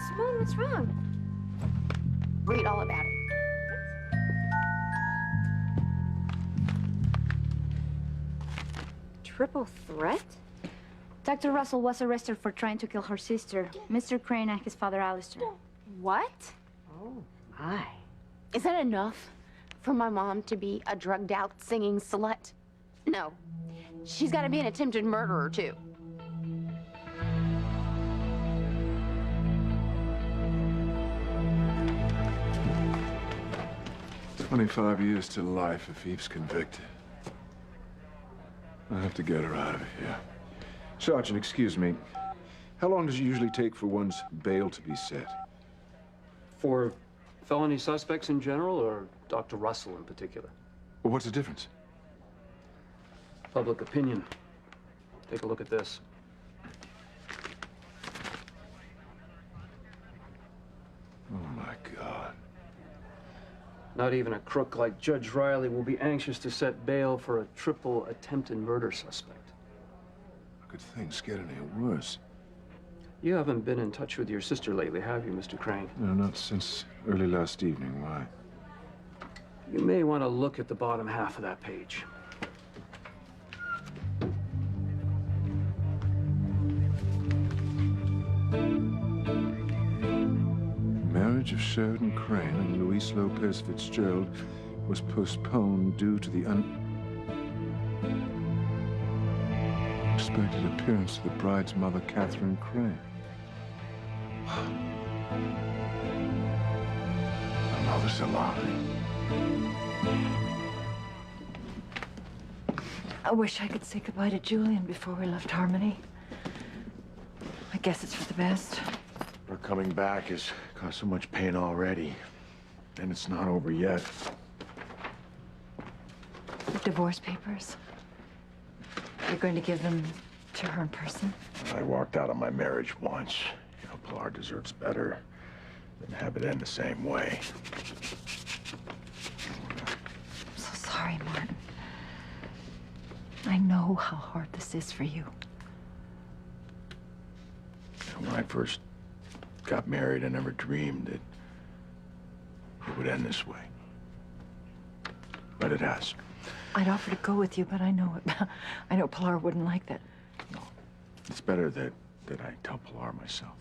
Simone, what's wrong? Read all about it. Triple threat? Dr. Russell was arrested for trying to kill her sister, Mr. Crane, and his father, Alistair. What? Oh, my. Is that enough for my mom to be a drugged out singing slut? No. She's got to be an attempted murderer, too. "25 years to life if Eve's convicted. I have to get her out of here. Sergeant, excuse me. How long does it usually take for one's bail to be set? For felony suspects in general, or Dr. Russell in particular? Well, what's the difference? Public opinion. Take a look at this. Oh, my God. Not even a crook like Judge Riley will be anxious to set bail for a triple attempted murder suspect. How could things get any worse? You haven't been in touch with your sister lately, have you, Mr. Crane? No, not since early last evening. Why? You may want to look at the bottom half of that page. Marriage of Sheridan Crane and Luis Lopez Fitzgerald was postponed due to the unexpected appearance of the bride's mother, Catherine Crane. Her mother's alive. I wish I could say goodbye to Julian before we left Harmony. I guess it's for the best. Her coming back has caused so much pain already. And it's not over yet. The divorce papers. You're going to give them to her in person? I walked out on my marriage once. You know, Pilar deserves better than have it end the same way. I'm so sorry, Martin. I know how hard this is for you. When I first got married, I never dreamed that it would end this way. But it has. I'd offer to go with you, but I know it. I know Pilar wouldn't like that. No. It's better that I tell Pilar myself.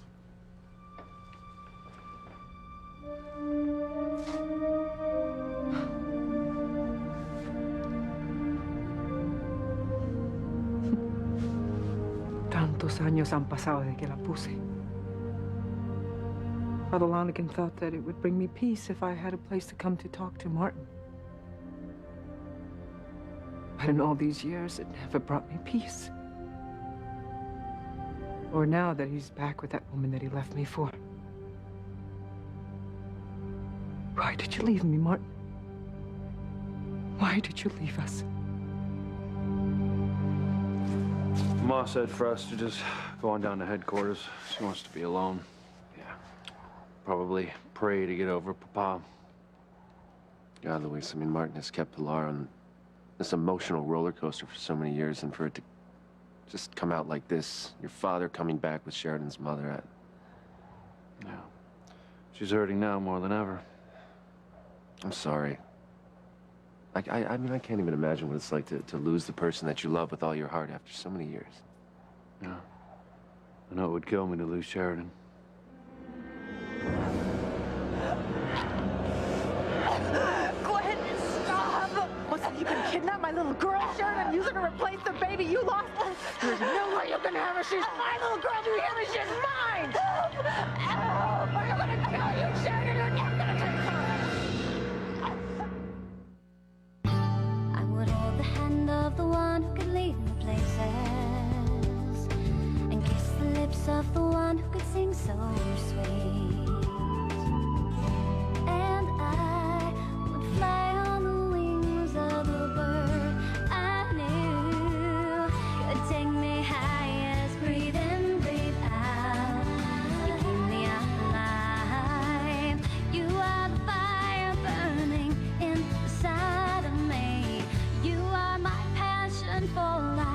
Tantos años han pasado de que la puse. Father Lonigan thought that it would bring me peace if I had a place to come to talk to Martin. But in all these years, it never brought me peace. Or now that he's back with that woman that he left me for. Why did you leave me, Martin? Why did you leave us? Ma said for us to just go on down to headquarters. She wants to be alone. Yeah. Probably pray to get over Papa. God, Luis, I mean, Martin has kept Pilar on this emotional roller coaster for so many years, and for it to just come out like this, your father coming back with Sheridan's mother, Yeah. She's hurting now more than ever. I'm sorry. I mean, I can't even imagine what it's like to lose the person that you love with all your heart after so many years. Yeah. I know it would kill me to lose Sheridan. Glenn, stop! What's that? You gonna kidnap my little girl, Sharon, and use her to replace the baby you lost? There's no way you can have her. She's my little girl. Do you hear me? She's mine! Help! Help! Or you're gonna kill you, Sharon. You're never gonna take her. I would hold the hand of the one who could lead me places and kiss the lips of the one who could sing so sweet. And I would fly on the wings of a bird I knew could take me high as breathe in, breathe out. You keep me alive. You are the fire burning inside of me. You are my passion for life.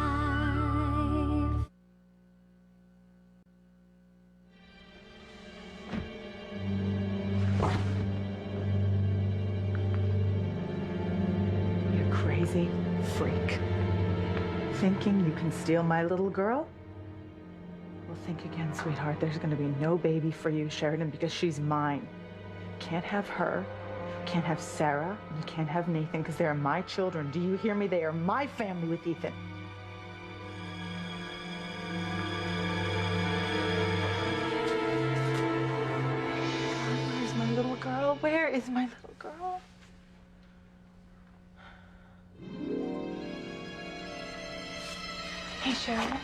crazy freak. Thinking you can steal my little girl? Well, think again, sweetheart. There's gonna be no baby for you, Sheridan, because she's mine. Can't have her, can't have Sarah, and you can't have Nathan, because they are my children. Do you hear me? They are my family with Ethan. Where's my little girl? Where is my little girl? Hey, Sheridan.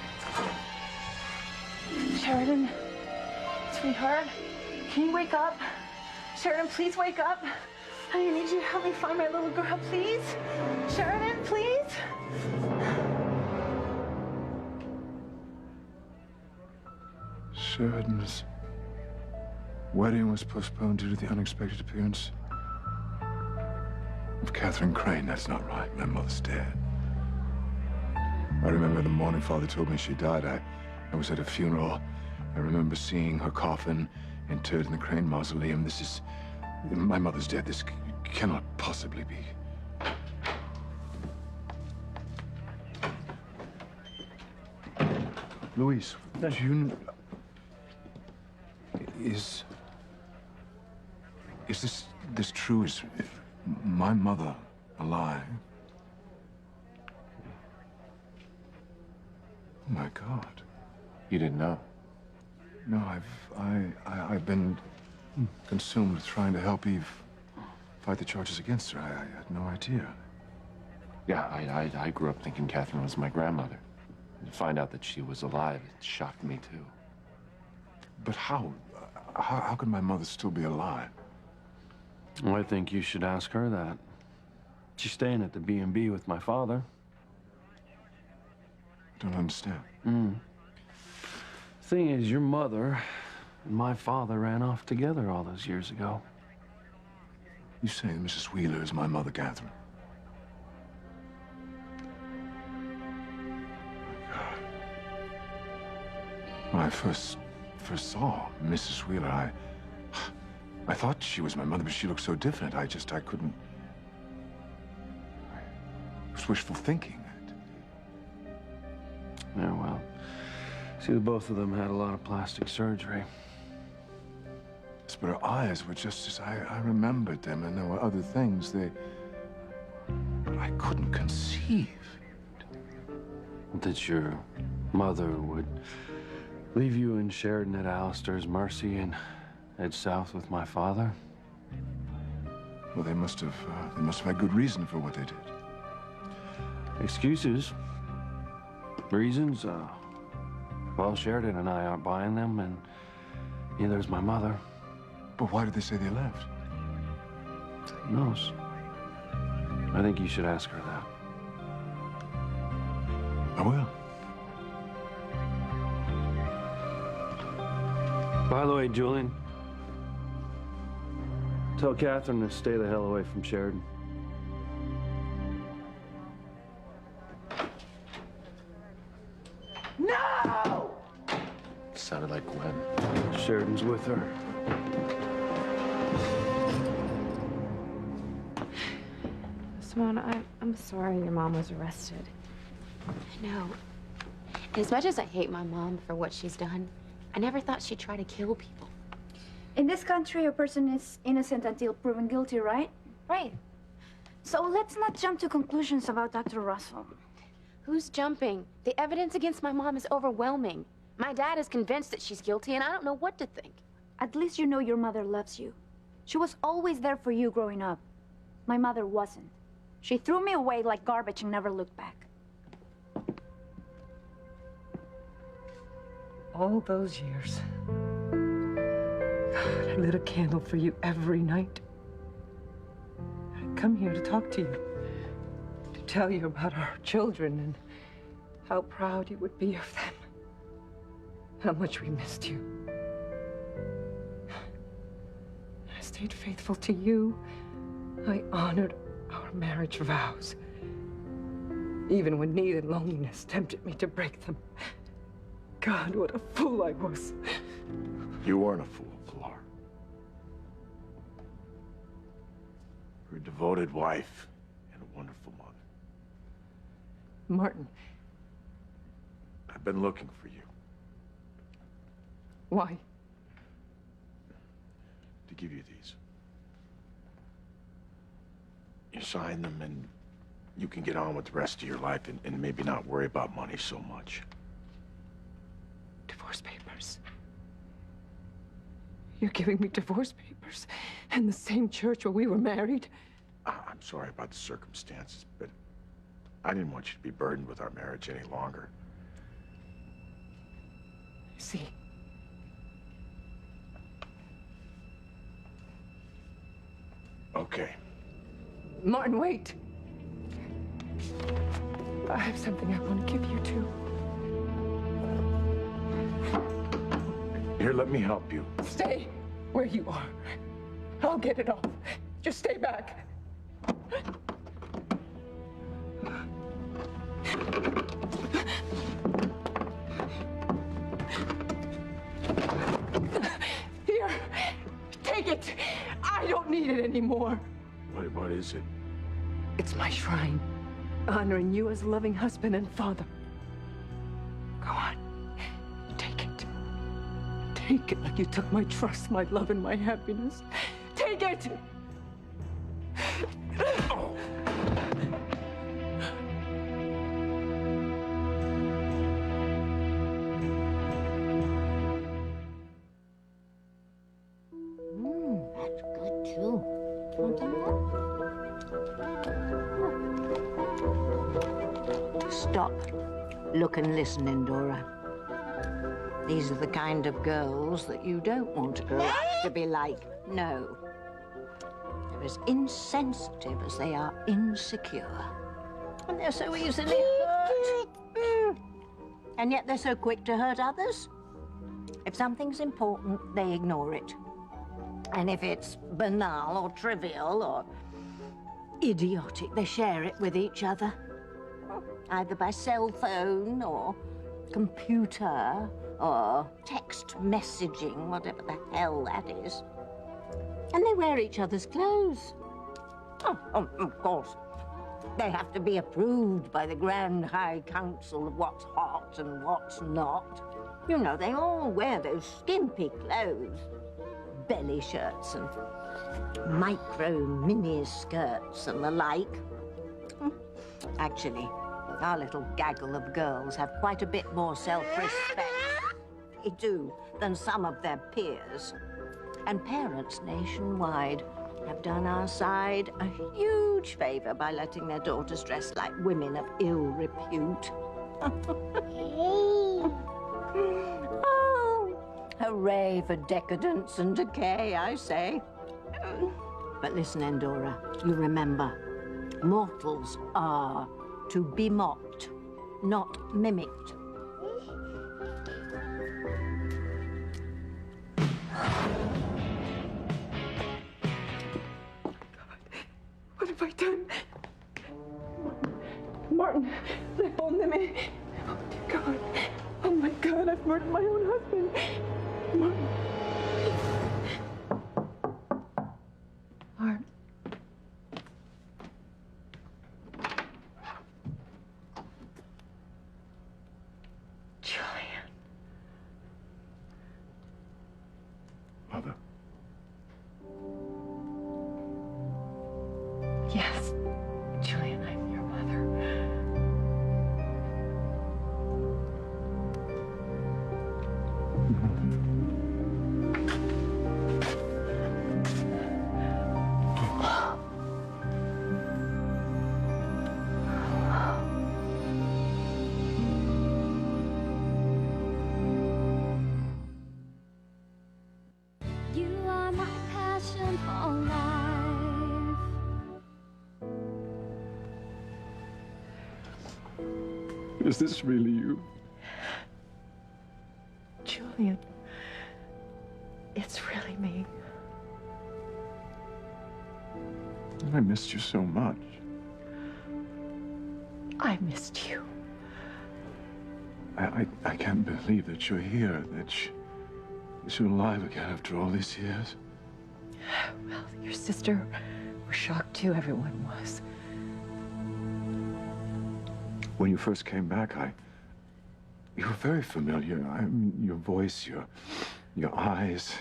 Sheridan, sweetheart, can you wake up? Sheridan, please wake up. I need you to help me find my little girl, please. Sheridan, please. Sheridan's wedding was postponed due to the unexpected appearance of Catherine Crane. That's not right. My mother's dead. I remember the morning Father told me she died. I was at a funeral. I remember seeing her coffin interred in the Crane mausoleum. This is... my mother's dead. This cannot possibly be. Luis, do you... Is this true? Is my mother alive? Oh my God. You didn't know? No, I've been consumed with trying to help Eve fight the charges against her. I had no idea. Yeah, I grew up thinking Catherine was my grandmother. And to find out that she was alive, it shocked me too. But how? How could my mother still be alive? Well, I think you should ask her that. She's staying at the B&B with my father. I don't understand. Thing is, your mother and my father ran off together all those years ago. You say Mrs. Wheeler is my mother, Catherine? My God. When I first saw Mrs. Wheeler, I thought she was my mother, but she looked so different. I couldn't... It was wishful thinking. Yeah, well, see, both of them had a lot of plastic surgery. Yes, but her eyes were just as I remembered them, and there were other things but I couldn't conceive. That your mother would leave you and Sheridan at Alistair's mercy and head south with my father? Well, they must have had good reason for what they did. Excuses. Reasons, well, Sheridan and I aren't buying them, and neither is my mother. But why did they say they left? Who knows? I think you should ask her that. I will. By the way, Julian, tell Catherine to stay the hell away from Sheridan. No! Sounded like Gwen. Sheridan's with her. Simone, I'm sorry your mom was arrested. No. As much as I hate my mom for what she's done, I never thought she'd try to kill people. In this country, a person is innocent until proven guilty, right? Right. So let's not jump to conclusions about Dr. Russell. Who's jumping? The evidence against my mom is overwhelming. My dad is convinced that she's guilty, and I don't know what to think. At least you know your mother loves you. She was always there for you growing up. My mother wasn't. She threw me away like garbage and never looked back. All those years. God, I lit a candle for you every night. I'd come here to talk to you, to tell you about our children and how proud you would be of them, how much we missed you. I stayed faithful to you. I honored our marriage vows, even when need and loneliness tempted me to break them. God, what a fool I was. You weren't a fool, Pilar. You're a devoted wife and a wonderful mother. Martin, I've been looking for you. why? To give you these. You sign them and you can get on with the rest of your life and maybe not worry about money so much. Divorce papers. You're giving me divorce papers in the same church where we were married? I'm sorry about the circumstances, but I didn't want you to be burdened with our marriage any longer. See. Okay. Martin, wait. I have something I want to give you, too. Here, let me help you. Stay where you are. I'll get it off. Just stay back. Here, take it. I don't need it anymore. What is it? It's my shrine, honoring you as a loving husband and father. Go on, take it. Take it like you took my trust, my love, and my happiness. Take it! Oh. That's good too. Want some more? Stop. Look and listen, Endora. These are the kind of girls that you don't want to grow up to be like. No. They're as insensitive as they are insecure. And they're so easily hurt. And yet they're so quick to hurt others. If something's important, they ignore it. And if it's banal or trivial or idiotic, they share it with each other. Either by cell phone or computer or text messaging, whatever the hell that is. And they wear each other's clothes. Oh, of course. They have to be approved by the Grand High Council of what's hot and what's not. You know, they all wear those skimpy clothes. Belly shirts and micro mini skirts and the like. Actually, our little gaggle of girls have quite a bit more self-respect, they do, than some of their peers. And parents nationwide have done our side a huge favor by letting their daughters dress like women of ill repute. Oh, hooray for decadence and decay, I say. But listen, Endora, you remember, mortals are to be mocked, not mimicked. What have I done? Martin, let go of me. Oh, dear God. Oh, my God, I've murdered my own husband. Martin. Martin. Julian. Mother. Yes, Julian, I'm your mother. You are my passion for life. Is this really you? Julian, it's really me. I missed you so much. I missed you. I can't believe that you're here, that you're alive again after all these years. Well, your sister was shocked too. Everyone was. When you first came back, you were very familiar. I mean, your voice, your eyes,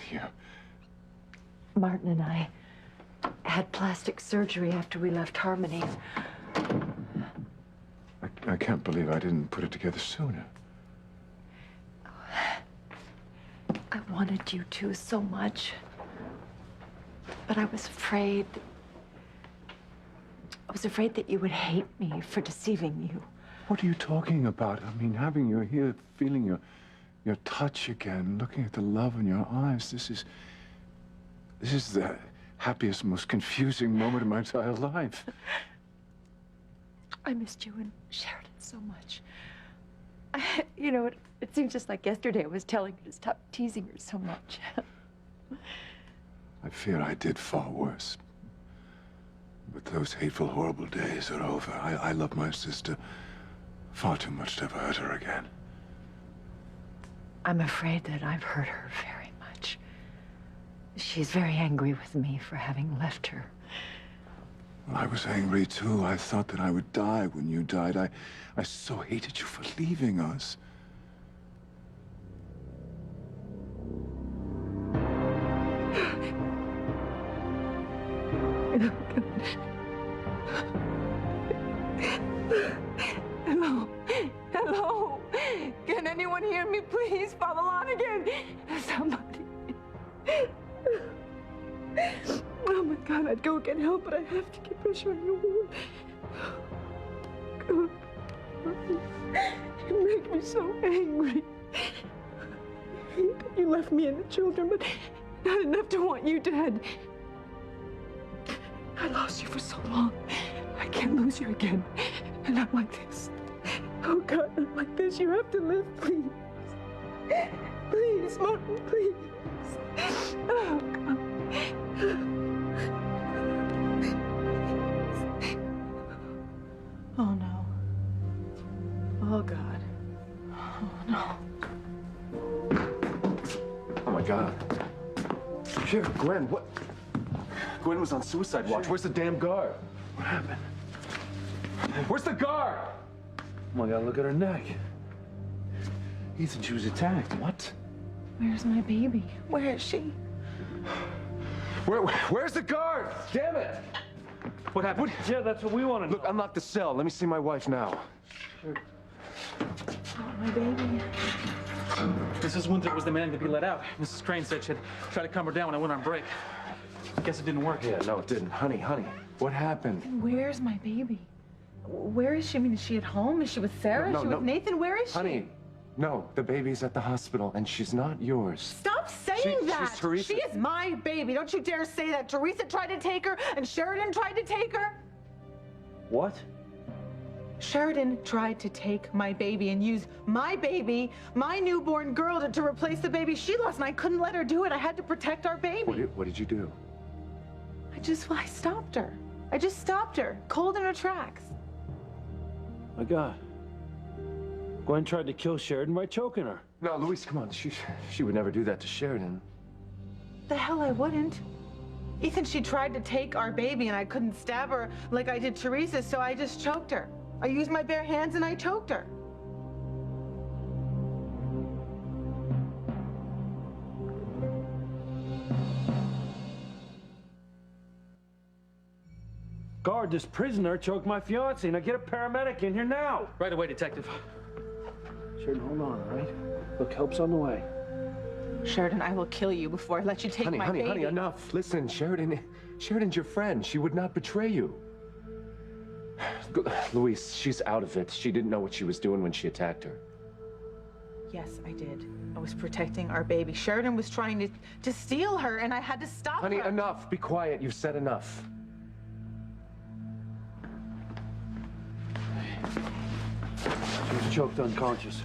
Martin and I had plastic surgery after we left Harmony. I can't believe I didn't put it together sooner. I wanted you to so much. But I was afraid. I was afraid that you would hate me for deceiving you. What are you talking about? I mean, having you here, feeling your touch again, looking at the love in your eyes, this is the happiest, most confusing moment of my entire life. I missed you and Sheridan so much. It seems just like yesterday I was telling you to stop teasing her so much. I fear I did far worse. But those hateful, horrible days are over. I love my sister far too much to ever hurt her again. I'm afraid that I've hurt her very much. She's very angry with me for having left her. Well, I was angry, too. I thought that I would die when you died. I so hated you for leaving us. Hello? Hello? Can anyone hear me, please? Father Lonigan! Somebody. Oh my God, I'd go get help, but I have to keep pressure on your wound. God. You make me so angry. I hate that you left me and the children, but not enough to want you dead. I lost you for so long. I can't lose you again. And not like this. Oh God, not like this. You have to live, please. Please, Martin, please. Oh God. Oh no. Oh God. Oh no. Oh my God. Sheriff, Gwen, what? Gwen was on suicide watch. Where's the damn guard? What happened? Where's the guard? Oh my God, look at her neck. Ethan, she was attacked. What? Where's my baby? Where is she? Where's the guard? Damn it! What happened? Yeah, that's what we want to know. Look, unlock the cell. Let me see my wife now. Oh, my baby. Mrs. Winthrop was demanding to be let out. Mrs. Crane said she'd try to calm her down when I went on break. Guess it didn't work. Yeah, no, it didn't. Honey, what happened? Where's my baby? Where is she? I mean, is she at home? Is she with Sarah? No, is she with Nathan? Where is she? Honey, no, the baby's at the hospital, and she's not yours. Stop saying that! She's Teresa. She is my baby. Don't you dare say that. Teresa tried to take her, and Sheridan tried to take her. What? Sheridan tried to take my baby and use my baby, my newborn girl, to replace the baby she lost, and I couldn't let her do it. I had to protect our baby. What did you do? I stopped her. I just stopped her, cold in her tracks. My God. Gwen tried to kill Sheridan by choking her. No, Louise, come on. She would never do that to Sheridan. The hell I wouldn't. Ethan, she tried to take our baby, and I couldn't stab her like I did Teresa, so I just choked her. I used my bare hands and I choked her. Guard, this prisoner choked my fiancée. Now get a paramedic in here now. Right away, Detective. Sheridan, hold on, all right? Look, help's on the way. Sheridan, I will kill you before I let you take my baby. Honey, enough. Listen, Sheridan's your friend. She would not betray you. Louise, she's out of it. She didn't know what she was doing when she attacked her. Yes, I did. I was protecting our baby. Sheridan was trying to steal her, and I had to stop her. Honey, enough. Be quiet. You've said enough. She was choked unconscious.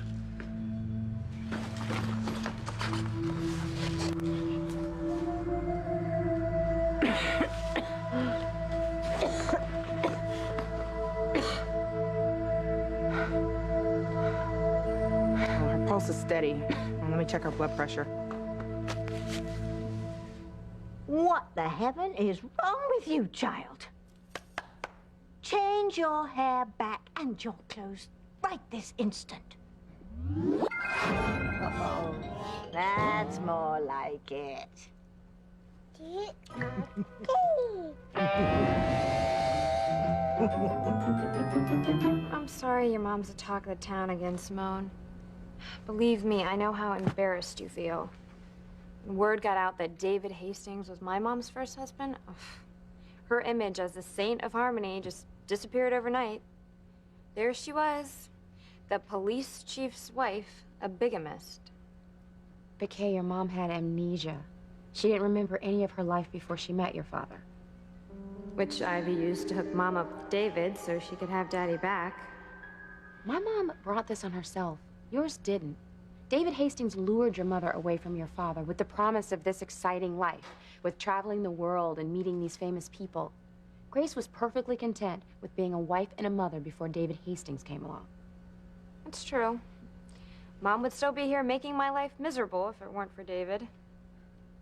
Her pulse is steady. Let me check her blood pressure. What the heaven is wrong with you, child? Change your hair back and your clothes right this instant. Oh, that's more like it. I'm sorry your mom's the talk of the town again, Simone. Believe me, I know how embarrassed you feel. When word got out that David Hastings was my mom's first husband, her image as the saint of harmony just disappeared overnight. There she was, the police chief's wife, a bigamist. But Kay, your mom had amnesia. She didn't remember any of her life before she met your father. Which Ivy used to hook Mom up with David so she could have Daddy back. My mom brought this on herself. Yours didn't. David Hastings lured your mother away from your father with the promise of this exciting life, with traveling the world and meeting these famous people. Grace was perfectly content with being a wife and a mother before David Hastings came along. That's true. Mom would still be here making my life miserable if it weren't for David.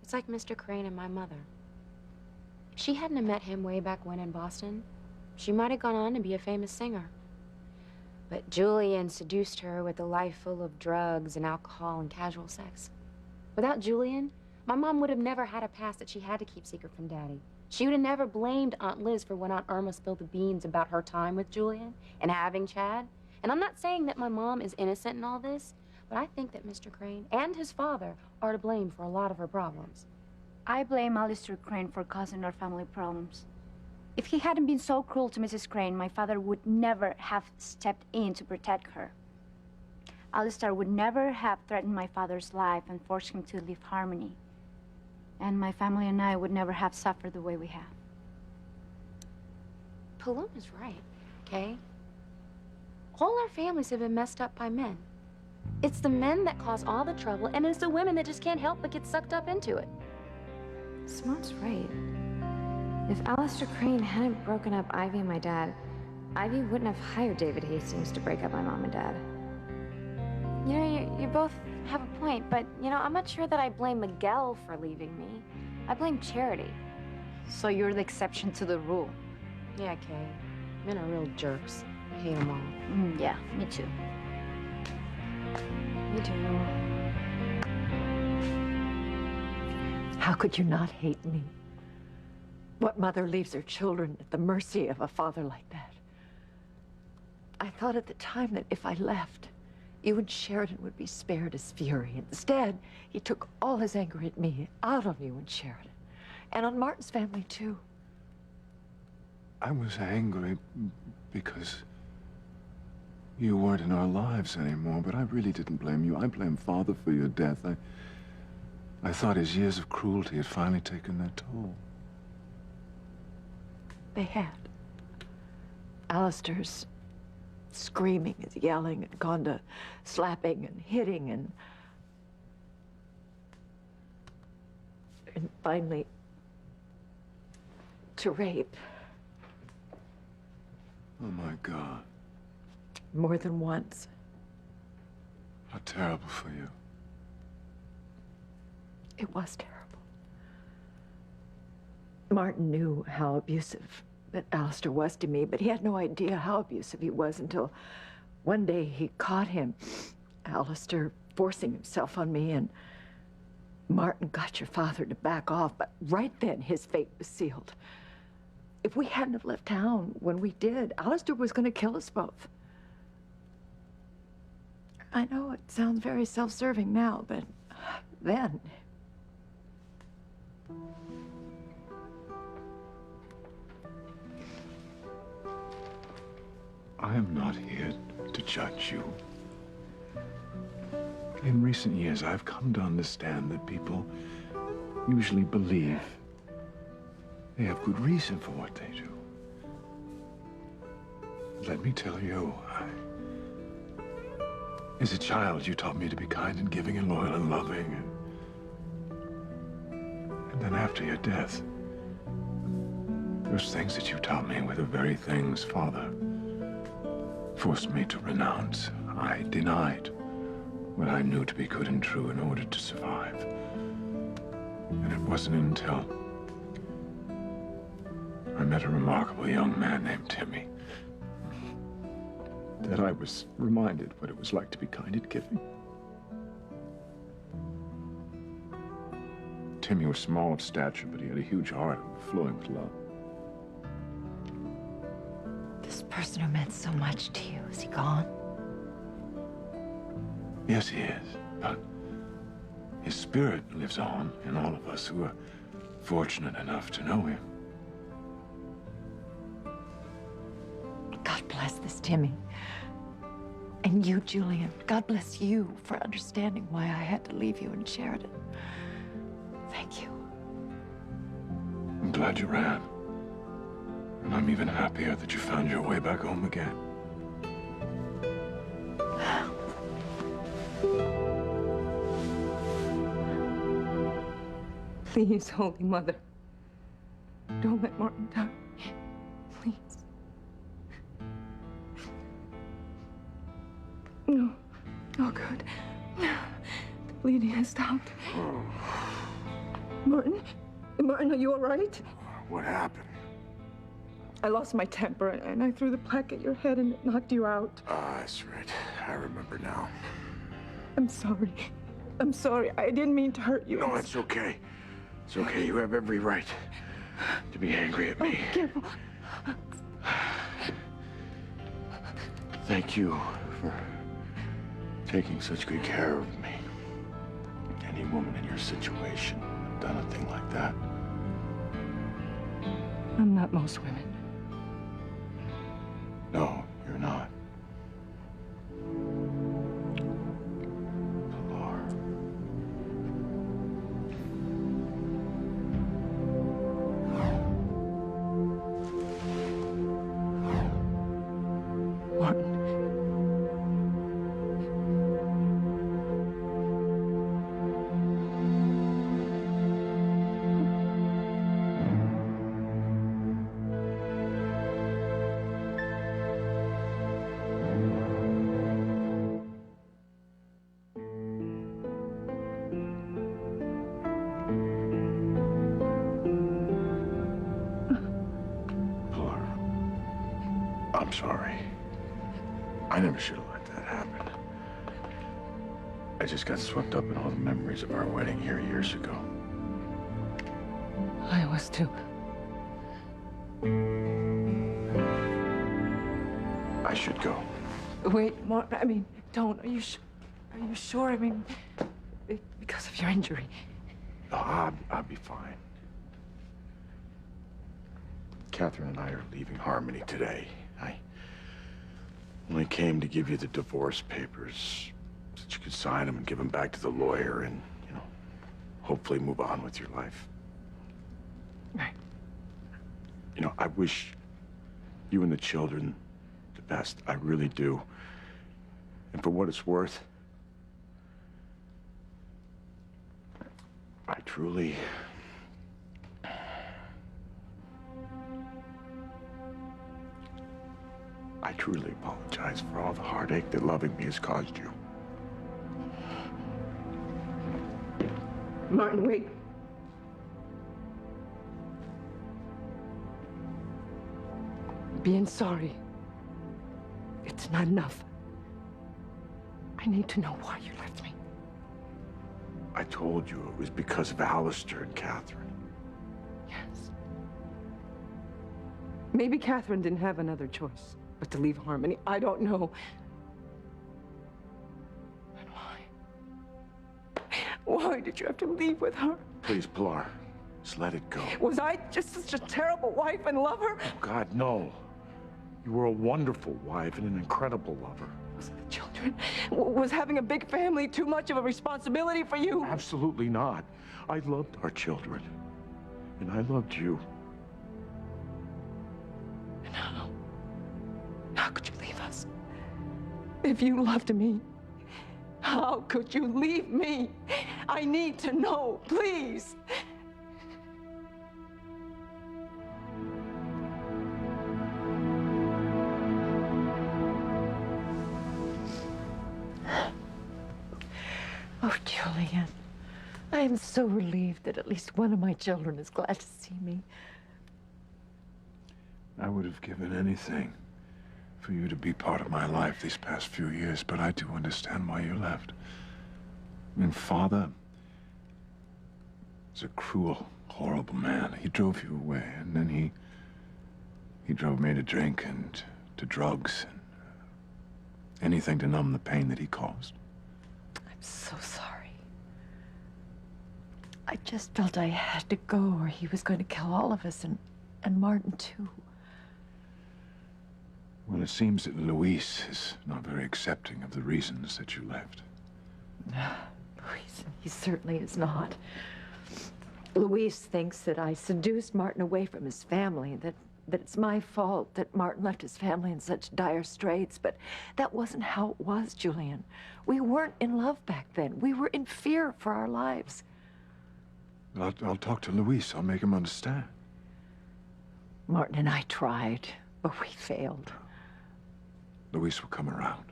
It's like Mr. Crane and my mother. If she hadn't have met him way back when in Boston, she might have gone on to be a famous singer. But Julian seduced her with a life full of drugs and alcohol and casual sex. Without Julian, my mom would have never had a past that she had to keep secret from Daddy. She would have never blamed Aunt Liz for when Aunt Irma spilled the beans about her time with Julian and having Chad. And I'm not saying that my mom is innocent in all this, but I think that Mr. Crane and his father are to blame for a lot of her problems. I blame Alistair Crane for causing our family problems. If he hadn't been so cruel to Mrs. Crane, my father would never have stepped in to protect her. Alistair would never have threatened my father's life and forced him to leave Harmony. And my family and I would never have suffered the way we have. Paloma's right, okay? All our families have been messed up by men. It's the men that cause all the trouble, and it's the women that just can't help but get sucked up into it. Simone's right. If Alistair Crane hadn't broken up Ivy and my dad, Ivy wouldn't have hired David Hastings to break up my mom and dad. You know, you both have a point, but, you know, I'm not sure that I blame Miguel for leaving me. I blame Charity. So you're the exception to the rule. Yeah, Kay. Men are real jerks. I hate them all. Yeah, me too. Me too. How could you not hate me? What mother leaves her children at the mercy of a father like that? I thought at the time that if I left, you and Sheridan would be spared his fury. Instead, he took all his anger at me out on you and Sheridan. And on Martin's family, too. I was angry because you weren't in our lives anymore, but I really didn't blame you. I blamed Father for your death. I thought his years of cruelty had finally taken their toll. They had. Alistair's screaming and yelling and gone to slapping and hitting and finally to rape. Oh, my God. More than once. How terrible for you. It was terrible. Martin knew how abusive that Alistair was to me, but he had no idea how abusive he was until one day he caught him, Alistair, forcing himself on me, and Martin got your father to back off, but right then his fate was sealed. If we hadn't have left town when we did, Alistair was going to kill us both. I know it sounds very self-serving now, but then... I am not here to judge you. In recent years, I've come to understand that people usually believe they have good reason for what they do. Let me tell you, as a child, you taught me to be kind and giving and loyal and loving. And then after your death, those things that you taught me were the very things Father forced me to renounce. I denied what I knew to be good and true in order to survive. And it wasn't until I met a remarkable young man named Timmy that I was reminded what it was like to be kind and giving. Timmy was small of stature, but he had a huge heart overflowing with love. This person who meant so much to you, is he gone? Yes, he is, but his spirit lives on in all of us who are fortunate enough to know him. God bless this Timmy. And you, Julian. God bless you for understanding why I had to leave you in Sheridan. Thank you. I'm glad you ran. And I'm even happier that you found your way back home again. Please, Holy Mother, don't let Martin die. Please. No. Oh, good. The bleeding has stopped. Martin? Martin, are you all right? What happened? I lost my temper and I threw the plaque at your head and it knocked you out. Ah, that's right. I remember now. I'm sorry. I'm sorry. I didn't mean to hurt you. No, it's okay. It's okay. You have every right to be angry at me. Oh, careful. Thank you for taking such good care of me. Any woman in your situation would have done a thing like that. I'm not most women. No, you're not. Pilar. Martin. I'm sorry. I never should have let that happen. I just got swept up in all the memories of our wedding here years ago. I was too. I should go. Wait, Martin, I mean, don't. Are you sure? I mean, because of your injury. No, I'll be fine. Catherine and I are leaving Harmony today. I only came to give you the divorce papers so that you could sign them and give them back to the lawyer and, hopefully move on with your life. Right. I wish you and the children the best. I really do. And for what it's worth, I truly... I truly apologize for all the heartache that loving me has caused you. Martin, wait. Being sorry, it's not enough. I need to know why you left me. I told you it was because of Alistair and Catherine. Yes. Maybe Catherine didn't have another choice but to leave Harmony. I don't know. And why? Why did you have to leave with her? Please, Pilar, just let it go. Was I just such a terrible wife and lover? Oh, God, no. You were a wonderful wife and an incredible lover. Was the children? Was having a big family too much of a responsibility for you? Absolutely not. I loved our children. And I loved you. And how could you leave us? If you loved me, how could you leave me? I need to know, please. Oh, Julian, I am so relieved that at least one of my children is glad to see me. I would have given anything for you to be part of my life these past few years, but I do understand why you left. I mean, Father is a cruel, horrible man. He drove you away, and then he drove me to drink and to drugs and anything to numb the pain that he caused. I'm so sorry. I just felt I had to go or he was going to kill all of us, and Martin too. Well, it seems that Luis is not very accepting of the reasons that you left. Luis, he certainly is not. Luis thinks that I seduced Martin away from his family, that it's my fault that Martin left his family in such dire straits, but that wasn't how it was, Julian. We weren't in love back then. We were in fear for our lives. I'll talk to Luis. I'll make him understand. Martin and I tried, but we failed. Luis will come around.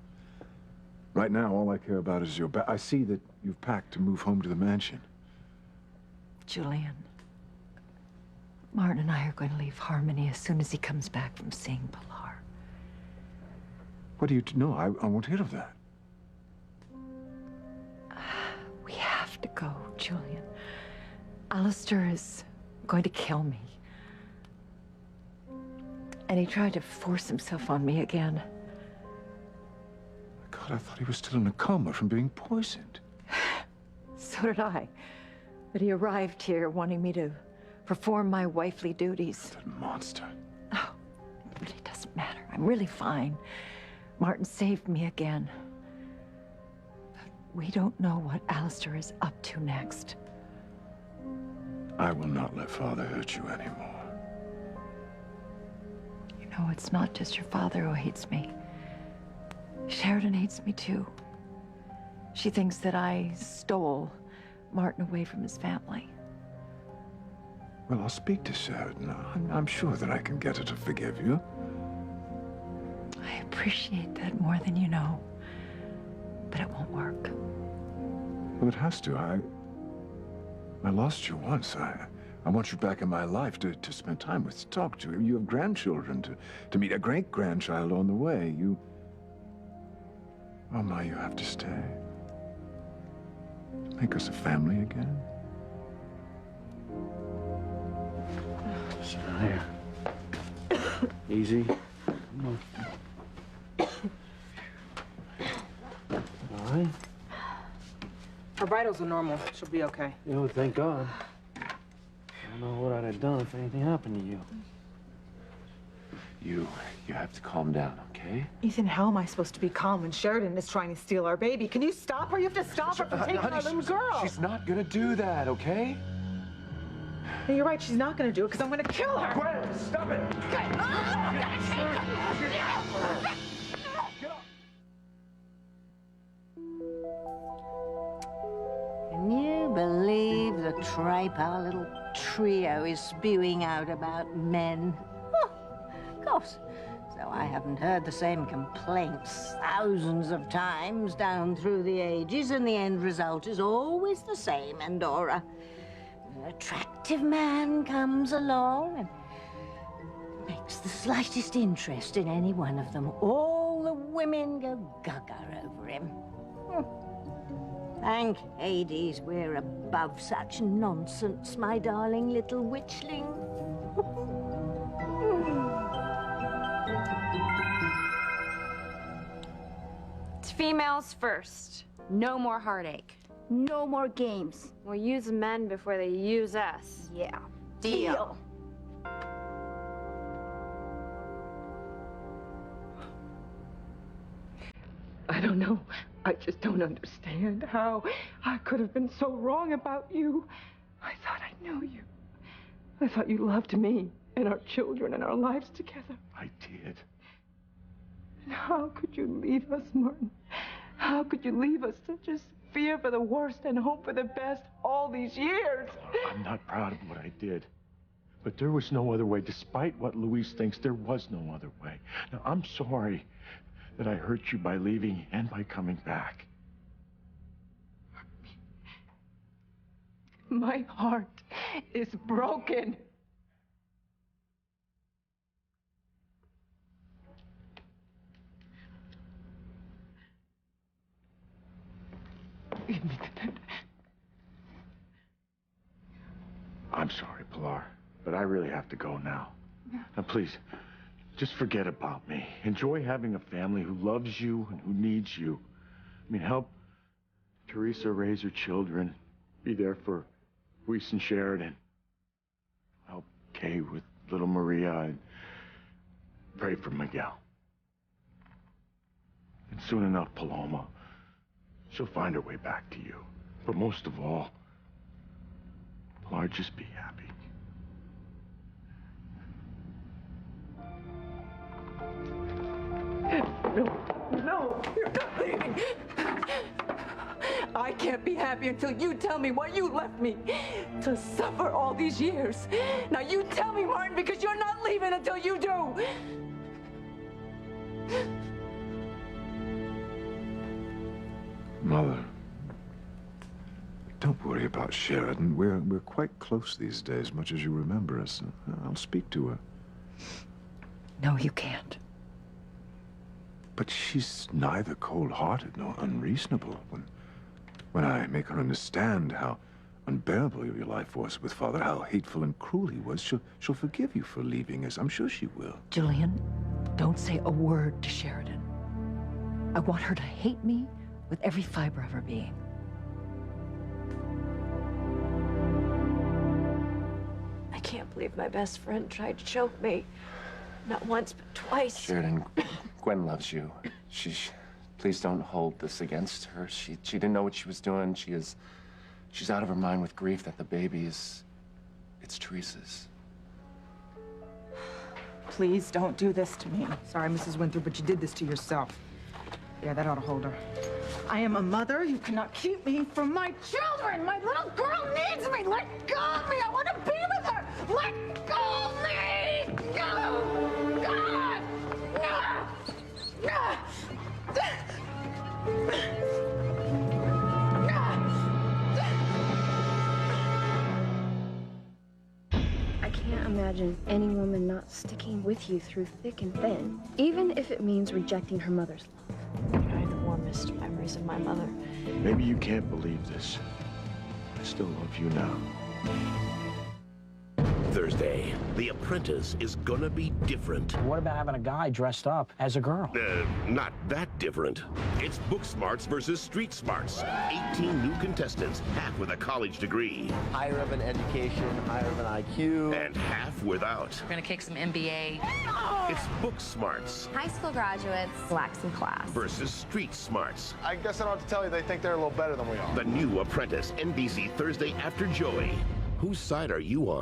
Right now, all I care about is your I see that you've packed to move home to the mansion. Julian, Martin and I are going to leave Harmony as soon as he comes back from seeing Pilar. What do you... No, I won't hear of that. We have to go, Julian. Alistair is going to kill me. And he tried to force himself on me again. God, I thought he was still in a coma from being poisoned. So did I. But he arrived here wanting me to perform my wifely duties. That monster. Oh, it really doesn't matter. I'm really fine. Martin saved me again. But we don't know what Alistair is up to next. I will not let Father hurt you anymore. You know, it's not just your father who hates me. Sheridan hates me too. She thinks that I stole Martin away from his family. Well, I'll speak to Sheridan. I'm sure that I can get her to forgive you. I appreciate that more than you know. But it won't work. Well, it has to. I lost you once. I want you back in my life to spend time with, to talk to. You have grandchildren, to meet a great-grandchild on the way. Oh, Ma, you have to stay. Make us a family again. Sit down here. Easy. Come on. All right. Her vitals are normal. She'll be okay. Oh, thank God. I don't know what I'd have done if anything happened to you. You have to calm down, okay? Ethan, how am I supposed to be calm when Sheridan is trying to steal our baby? Can you stop her? You have to stop her from taking our little girl. She's not gonna do that, okay? And you're right, she's not going to do it because I'm going to kill her. Gwen, stop it! Can you believe the tripe our little trio is spewing out about men? Of course. So I haven't heard the same complaints thousands of times down through the ages, and the end result is always the same, Endora. An attractive man comes along and makes the slightest interest in any one of them. All the women go gaga over him. Thank Hades we're above such nonsense, my darling little witchling. It's females first. No more heartache. No more games. We'll use men before they use us. Yeah. Deal. I don't know. I just don't understand how I could have been so wrong about you. I thought I knew you. I thought you loved me and our children and our lives together. I did. And how could you leave us, Martin? How could you leave us to just fear for the worst and hope for the best all these years? I'm not proud of what I did. But there was no other way. Despite what Luis thinks, there was no other way. Now, I'm sorry that I hurt you by leaving and by coming back. My heart is broken. Leave me tonight. I'm sorry, Pilar, but I really have to go now. Now, please, just forget about me. Enjoy having a family who loves you and who needs you. I mean, help Teresa raise her children. Be there for Reese and Sheridan. Help Kay with little Maria and pray for Miguel. And soon enough, Paloma, she'll find her way back to you. But most of all, Pilar, just be happy. No, you're not leaving. I can't be happy until you tell me why you left me to suffer all these years. Now you tell me, Martin, because you're not leaving until you do. Mother, don't worry about Sheridan. We're quite close these days, much as you remember us. I'll speak to her. No, you can't. But she's neither cold-hearted nor unreasonable. When I make her understand how unbearable your life was with Father, how hateful and cruel he was, she'll forgive you for leaving us. I'm sure she will. Julian, don't say a word to Sheridan. I want her to hate me with every fiber of her being. I can't believe my best friend tried to choke me. Not once, but twice. Sheridan, Gwen loves you. Please don't hold this against her. She didn't know what she was doing. She's out of her mind with grief that the baby it's Teresa's. Please don't do this to me. Sorry, Mrs. Winthrop, but you did this to yourself. Yeah, that ought to hold her. I am a mother. You cannot keep me from my children. My little girl needs me. Let go of me. I want to be with her. Let go of me. Go. God. I can't imagine any woman not sticking with you through thick and thin, even if it means rejecting her mother's love. I have the warmest memories of my mother. Maybe you can't believe this. I still love you now. Thursday, The Apprentice is gonna be different. What about having a guy dressed up as a girl? Not that different. It's Book Smarts versus Street Smarts. 18 new contestants, half with a college degree. Higher of an education, higher of an IQ. And half without. We're gonna kick some MBA. It's Book Smarts High school graduates, lack some class. versus Street Smarts. I guess I don't have to tell you, they think they're a little better than we are. The new Apprentice, NBC Thursday after Joey. Whose side are you on?